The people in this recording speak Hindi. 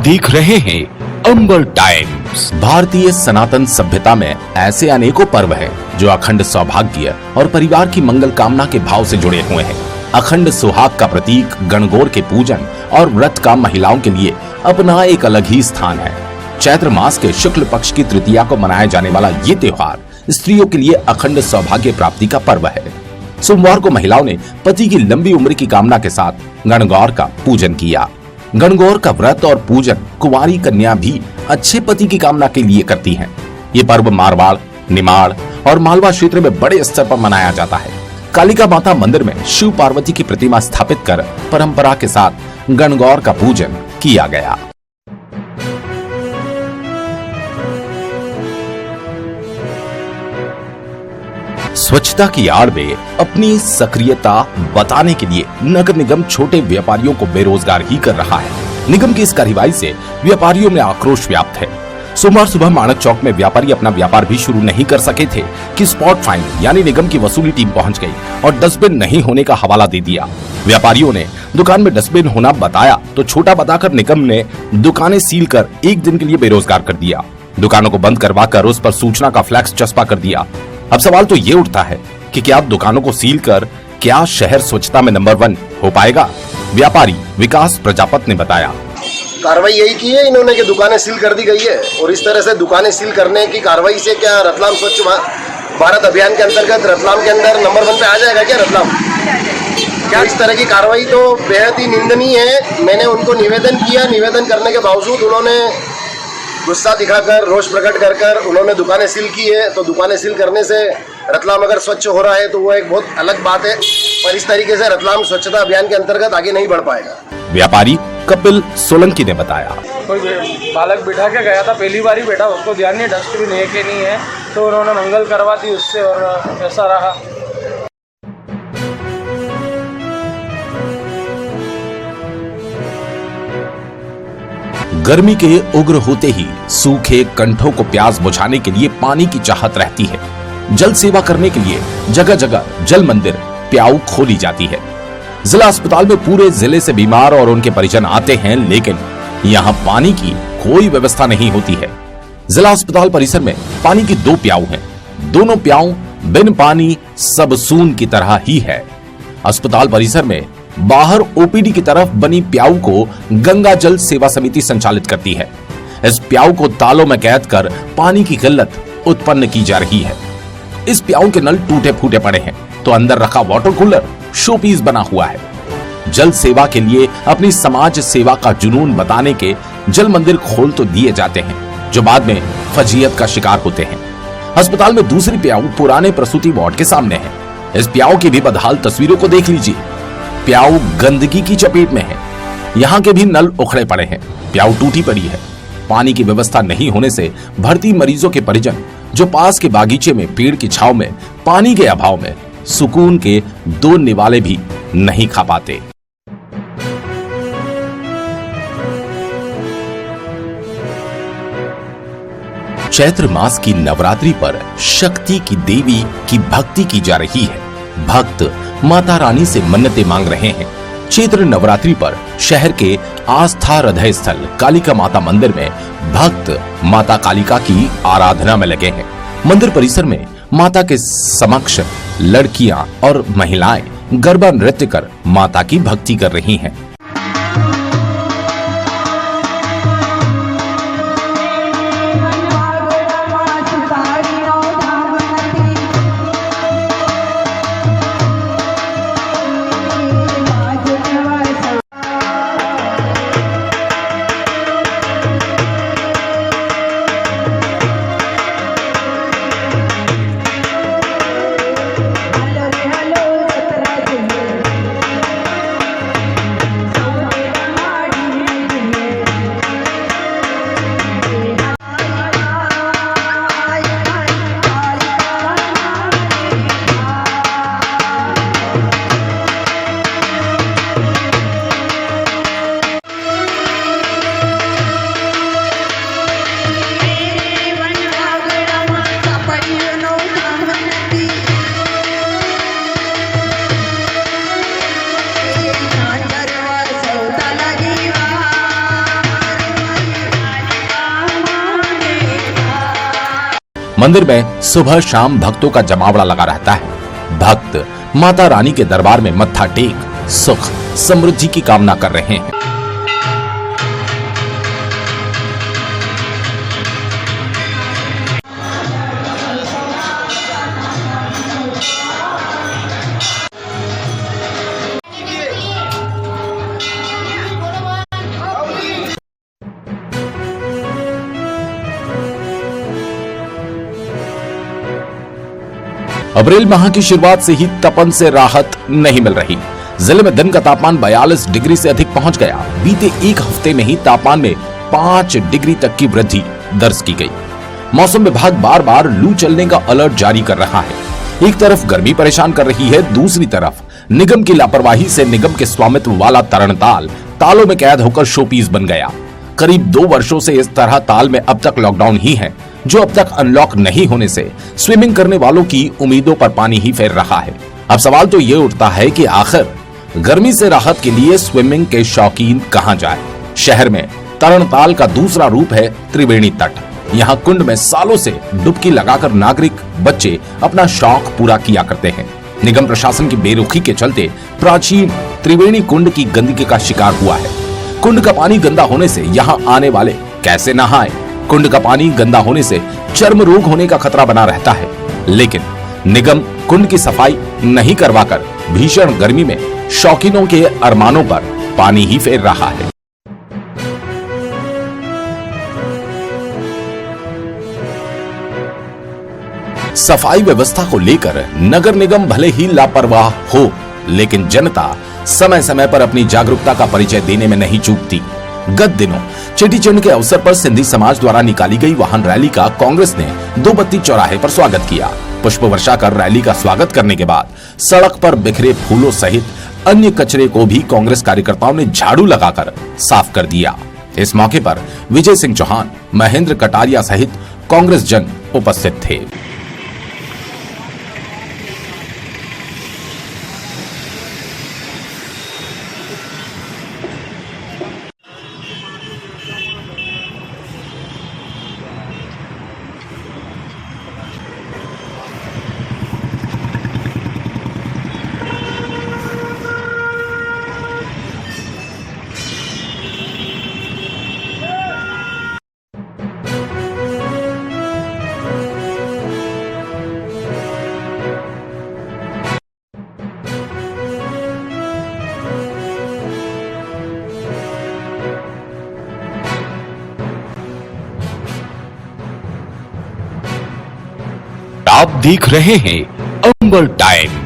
देख रहे हैं अंबर टाइम्स। भारतीय सनातन सभ्यता में ऐसे अनेकों पर्व हैं जो अखंड सौभाग्य और परिवार की मंगल कामना के भाव से जुड़े हुए हैं। अखंड सुहाग का प्रतीक गणगौर के पूजन और व्रत का महिलाओं के लिए अपना एक अलग ही स्थान है। चैत्र मास के शुक्ल पक्ष की तृतीया को मनाया जाने वाला ये त्योहार स्त्रियों के लिए अखंड सौभाग्य प्राप्ति का पर्व है। सोमवार को महिलाओं ने पति की लंबी उम्र की कामना के साथ गणगौर का पूजन किया। गणगौर का व्रत और पूजन कुंवारी कन्या भी अच्छे पति की कामना के लिए करती हैं। ये पर्व मारवाड़, निमाड़ और मालवा क्षेत्र में बड़े स्तर पर मनाया जाता है। कालिका माता मंदिर में शिव पार्वती की प्रतिमा स्थापित कर परंपरा के साथ गणगौर का पूजन किया गया। स्वच्छता की आड़ में अपनी सक्रियता बताने के लिए नगर निगम छोटे व्यापारियों को बेरोजगार ही कर रहा है। निगम की इस कार्रवाई से व्यापारियों में आक्रोश व्याप्त है। सोमवार सुबह माणक चौक में व्यापारी अपना व्यापार भी शुरू नहीं कर सके थे कि स्पॉट फाइन यानी निगम की वसूली टीम पहुंच गई और डस्टबिन नहीं होने का हवाला दे दिया। व्यापारियों ने दुकान में डस्टबिन होना बताया तो छोटा बताकर निगम ने दुकानें सील कर एक दिन के लिए बेरोजगार कर दिया। दुकानों को बंद करवाकर उस पर सूचना का फ्लैक्स चस्पा कर दिया। अब सवाल तो ये उठता है कि क्या दुकानों को सील कर क्या शहर स्वच्छता में नंबर 1 हो पाएगा? व्यापारी विकास प्रजापत ने बताया, कार्रवाई यही की है इन्होंने कि दुकानें सील कर दी गई है और इस तरह से दुकानें सील करने की कार्रवाई से क्या रतलाम स्वच्छ भारत अभियान के अंतर्गत रतलाम के अंदर नंबर 1 पे आ जाएगा क्या रतलाम? क्या इस तरह की कार्रवाई तो बेहद ही निंदनीय है। मैंने उनको निवेदन किया, निवेदन करने के बावजूद उन्होंने गुस्सा दिखाकर, रोष प्रकट कर कर उन्होंने दुकानें सील की है। तो दुकानें सील करने से रतलाम अगर स्वच्छ हो रहा है तो वो एक बहुत अलग बात है, पर इस तरीके से रतलाम स्वच्छता अभियान के अंतर्गत आगे नहीं बढ़ पाएगा। व्यापारी कपिल सोलंकी ने बताया, कोई बालक बिठा के गया था, पहली बार ही बैठा, उसको ध्यान नहीं डस्टबिन है कि नहीं है, तो उन्होंने मंगल करवा दी उससे और ऐसा रहा। गर्मी के उग्र होते ही सूखे कंठों को प्यास बुझाने के लिए पानी की चाहत रहती है। जल सेवा करने के लिए जगह जगह जल मंदिर प्याऊ खोली जाती है। जिला अस्पताल में पूरे जिले से बीमार और उनके परिजन आते हैं, लेकिन यहाँ पानी की कोई व्यवस्था नहीं होती है। जिला अस्पताल परिसर में पानी की 2 प्याऊ हैं। दोनों प्याऊ बिन पानी सब सून की तरह ही है। अस्पताल परिसर में बाहर ओपीडी की तरफ बनी प्याऊ को गंगा जल सेवा समिति संचालित करती है। इस प्याऊ को तालों में कैद कर पानी की किल्लत उत्पन्न की जा रही है। इस प्याऊ के नल टूटे फूटे पड़े हैं तो अंदर रखा वाटर कूलर शोपीस बना हुआ है। जल सेवा के लिए अपनी समाज सेवा का जुनून बताने के जल मंदिर खोल तो दिए जाते हैं जो बाद में फजीयत का शिकार होते हैं। अस्पताल में दूसरी प्याऊ पुराने प्रसूति वार्ड के सामने है। इस प्याऊ की भी बदहाल तस्वीरों को देख लीजिए। प्याऊ गंदगी की चपेट में है। यहाँ के भी नल उखड़े पड़े हैं। प्याऊ टूटी पड़ी है। पानी की व्यवस्था नहीं होने से भर्ती मरीजों के परिजन जो पास के बागीचे में पेड़ की छांव में पानी के अभाव में सुकून के 2 निवाले भी नहीं खा पाते। चैत्र मास की नवरात्रि पर शक्ति की देवी की भक्ति की जा रही है। भक्त माता रानी से मन्नतें मांग रहे हैं। चैत्र नवरात्रि पर शहर के आस्था हृदय स्थल कालिका माता मंदिर में भक्त माता कालिका की आराधना में लगे हैं। मंदिर परिसर में माता के समक्ष लड़कियां और महिलाएं गरबा नृत्य कर माता की भक्ति कर रही हैं। मंदिर में सुबह शाम भक्तों का जमावड़ा लगा रहता है। भक्त माता रानी के दरबार में मत्था टेक सुख समृद्धि की कामना कर रहे हैं। अप्रैल माह की शुरुआत से ही तपन से राहत नहीं मिल रही। जिले में दिन का तापमान 42 डिग्री से अधिक पहुंच गया। बीते एक हफ्ते में ही तापमान में 5 डिग्री तक की वृद्धि दर्ज की गई। मौसम विभाग बार बार लू चलने का अलर्ट जारी कर रहा है। एक तरफ गर्मी परेशान कर रही है, दूसरी तरफ निगम की लापरवाही से निगम के स्वामित्व वाला तरणताल तालों में कैद होकर शोपीस बन गया। करीब 2 वर्षों से इस तरह ताल में अब तक लॉकडाउन ही है, जो अब तक अनलॉक नहीं होने से स्विमिंग करने वालों की उम्मीदों पर पानी ही फेर रहा है। अब सवाल तो ये उठता है कि आखिर गर्मी से राहत के लिए स्विमिंग के शौकीन कहां जाए। शहर में तरणताल का दूसरा रूप है त्रिवेणी तट। यहाँ कुंड में सालों से डुबकी लगाकर नागरिक बच्चे अपना शौक पूरा किया करते हैं। निगम प्रशासन की बेरुखी के चलते प्राचीन त्रिवेणी कुंड की गंदगी का शिकार हुआ है। कुंड का पानी गंदा होने से यहाँ आने वाले कैसे नहाए। कुंड का पानी गंदा होने से चर्म रोग होने का खतरा बना रहता है, लेकिन निगम कुंड की सफाई नहीं करवाकर भीषण गर्मी में शौकीनों के अरमानों पर पानी ही फेर रहा है। सफाई व्यवस्था को लेकर नगर निगम भले ही लापरवाह हो, लेकिन जनता समय समय पर अपनी जागरूकता का परिचय देने में नहीं चूकती। गत दिनों चेटीचंड के अवसर पर सिंधी समाज द्वारा निकाली गई वाहन रैली का कांग्रेस ने दो बत्ती चौराहे पर स्वागत किया। पुष्प वर्षा कर रैली का स्वागत करने के बाद सड़क पर बिखरे फूलों सहित अन्य कचरे को भी कांग्रेस कार्यकर्ताओं ने झाड़ू लगाकर साफ कर दिया। इस मौके पर विजय सिंह चौहान, महेंद्र कटारिया सहित कांग्रेस जन उपस्थित थे। आप देख रहे हैं अंबर टाइम।